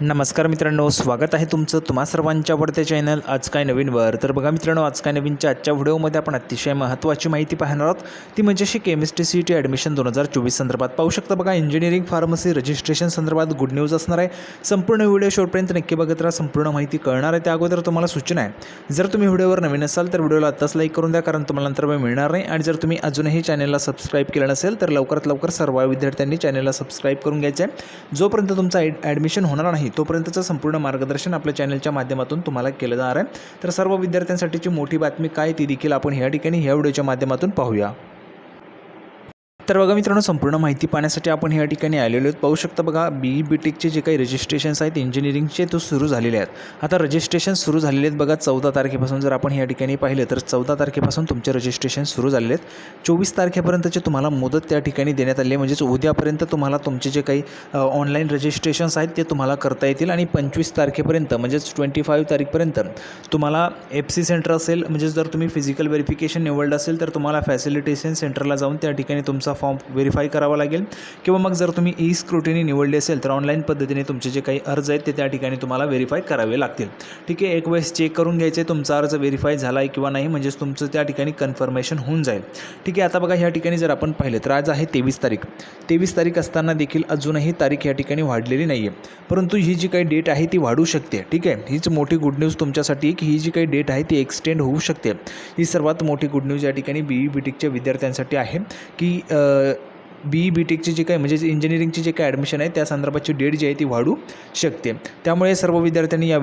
नमस्कार मित्रांनो, स्वागत आहे तुमचं तुम्हा सर्वांच्या आवडत्या चॅनल आज काय नवीनवर। तर बघा मित्रांनो, आज काय नवीनच्या आजच्या व्हिडिओमध्ये आपण अतिशय महत्त्वाची माहिती पाहणार आहोत। ती म्हणजे केमिस्ट्री सीईटी ॲडमिशन 2024 संदर्भात पाहू शकता। बघा, इंजिनिअरिंग फार्मसी रजिस्ट्रेशन संदर्भात गुड न्यूज असणार आहे। संपूर्ण व्हिडिओ शेवटपर्यंत नक्की बघत राहा, संपूर्ण माहिती कळणार आहे। त्या अगोदर तुम्हाला सूचना आहे, जर तुम्ही व्हिडिओवर नवीन असाल तर व्हिडिओला आत्ताच लाईक करून द्या, कारण तुम्हाला नंतर वेळ मिळणार नाही। आणि जर तुम्ही अजूनही चॅनलला सबस्क्राईब केलं नसेल तर लवकरात लवकर सर्व विद्यार्थ्यांनी चॅनलला सबस्क्राईब करून घ्यायचं आहे। जोपर्यंत तुमचा ॲडमिशन होणार नाही तोपर्यंतचं संपूर्ण मार्गदर्शन आपल्या चॅनलच्या माध्यमातून तुम्हाला केलं जाणार आहे। तर सर्व विद्यार्थ्यांसाठीची मोठी बातमी काय ती देखील आपण या ठिकाणी या व्हिडिओच्या माध्यमातून पाहूया। तर बघा मित्रांनो, संपूर्ण माहिती पाहण्यासाठी आपण या ठिकाणी आलेलो आहोत। पाहू शकता बघा, BE BTECचे जे काही रजिस्ट्रेशन्स आहेत इंजिनिअरिंगचे तो सुरू झालेले आहेत। आता रजिस्ट्रेशन सुरू झालेले आहेत बघा 14 तारखेपासून। जर आपण या ठिकाणी पाहिलं तर 14 तारखेपासून तुमचे रजिस्ट्रेशन सुरू झालेले आहेत। 24 तारखेपर्यंतचे तुम्हाला मुदत त्या ठिकाणी देण्यात आली आहे, म्हणजेच उद्यापर्यंत तुम्हाला तुमचे जे काही ऑनलाईन रजिस्ट्रेशन्स आहेत ते तुम्हाला करता येतील। आणि 25 तारखेपर्यंत म्हणजेच 25 तारीखपर्यंत तुम्हाला FC सेंटर असेल, म्हणजेच जर तुम्ही फिजिकल व्हेरिफिकेशन निवडलं असेल तर तुम्हाला फॅसिलिटेशन सेंटरला जाऊन त्या ठिकाणी तुमचा फॉर्म व्हेरीफाय करावा लागेल। किंवा मग जर तुम्ही ई स्क्रुटिनी निवडली असेल तर ऑनलाईन पद्धतीने तुमचे जे काही अर्ज आहेत ते त्या ठिकाणी तुम्हाला व्हेरीफाय करावे लागतील। ठीक आहे, एक वेळेस चेक करून घ्यायचे तुमचा अर्ज व्हेरीफाय झाला आहे किंवा नाही, म्हणजेच तुमचं त्या ठिकाणी कन्फर्मेशन होऊन जाईल। ठीक आहे, आता बघा ह्या ठिकाणी जर आपण पाहिलं तर आज आहे 23 तारीख। 23 तारीख असताना देखील अजूनही तारीख या ठिकाणी वाढलेली नाही आहे, परंतु ही जी काही डेट आहे ती वाढू शकते। ठीक आहे, हीच मोठी गुड न्यूज तुमच्यासाठी की ही जी काही डेट आहे ती एक्सटेंड होऊ शकते। ही सर्वात मोठी गुड न्यूज या ठिकाणी BE BTECच्या विद्यार्थ्यांसाठी आहे की BE BTECची जी काही म्हणजेच इंजिनिअरिंगची जे काही ॲडमिशन आहे त्या संदर्भाची डेट जी आहे ती वाढू शकते। त्यामुळे सर्व विद्यार्थ्यांनी या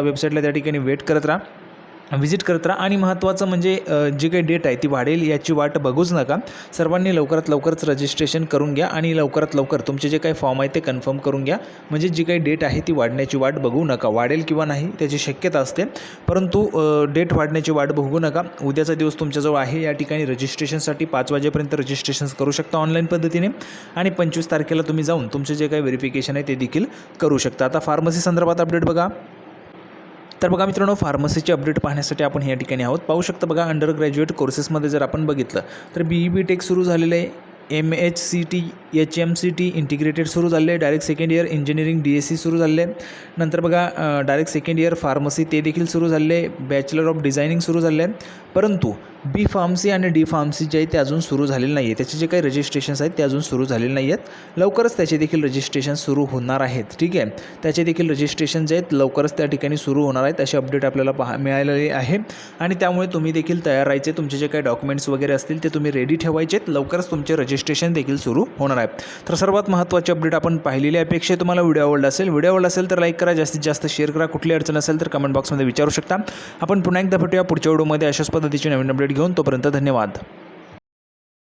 वेबसाईटला त्या ठिकाणी व्हिजिट करत राहा। आणि महत्त्वाचं म्हणजे जी काही डेट आहे ती वाढेल याची वाट बघूच नका। सर्वांनी लवकरात लवकरच रजिस्ट्रेशन करून घ्या आणि लवकरात लवकर तुमचे जे काही फॉर्म आहे ते कन्फर्म करून घ्या, म्हणजे जी काही डेट आहे ती वाढण्याची वाट बघू नका। वाढेल किंवा नाही त्याची शक्यता असते, परंतु डेट वाढण्याची वाट बघू नका। उद्याचा दिवस तुमच्याजवळ आहे, या ठिकाणी रजिस्ट्रेशनसाठी 5 वाजेपर्यंत रजिस्ट्रेशन्स करू शकता ऑनलाईन पद्धतीने। आणि 25 तारखेला तुम्ही जाऊन तुमचे जे काही व्हेरिफिकेशन आहे ते देखील करू शकता। आता फार्मसी संदर्भात अपडेट बघा। तर बघा मित्रांनो, फार्मसीचे अपडेट पाहण्यासाठी आपण या ठिकाणी आहोत। पाहू शकता बघा, अंडर ग्रॅज्युएट कोर्सेसमध्ये जर आपण बघितलं तर BE BTEC सुरू झालेलं आहे, MHCT HMCT इंटिग्रेटेड सुरू झाले आहे, direct second year engineering DSC सुरू झाले आहे। नंतर बघा डायरेक्ट सेकंड इयर फार्मसी ते देखील सुरू झाले आहे, बॅचलर ऑफ डिझायनिंग सुरू झाले आहे। परंतु B फार्मसी आणि D फार्मसी जे आहे ते अजून सुरू झालेले नाही आहे, त्याचे जे काही रजिस्ट्रेशन्स आहेत ते अजून सुरू झालेले नाही आहेत। लवकरच त्याचे देखील रजिस्ट्रेशन सुरू होणार आहेत। ठीक आहे, त्याचे देखील रजिस्ट्रेशन जे आहेत लवकरच त्या ठिकाणी सुरू होणार आहेत, असे अपडेट आपल्याला मिळालेले आहे। आणि त्यामुळे तुम्ही देखील तयार राहायचे, तुमचे जे काही डॉक्युमेंट्स वगैरे असतील ते तुम्ही रेडी ठेवायचे, लवकरच तुमचे रजिस्ट्रेशन देखील सुरू होणार आहे। तर सर्वात महत्त्वाची अपडेट आपण पाहिलेली अपेक्षा तुम्हाला व्हिडिओ आवडला असेल तर लाईक करा, जास्तीत जास्त शेअर करा। कुठली अडचण असेल तर कमेंट बॉक्समध्ये विचारू शकता। आपण पुन्हा एकदा भेटूया पुढच्या व्हिडिओमध्ये अशाच पद्धतीची नवीन अपडेट घेऊन। तोपर्यंत धन्यवाद।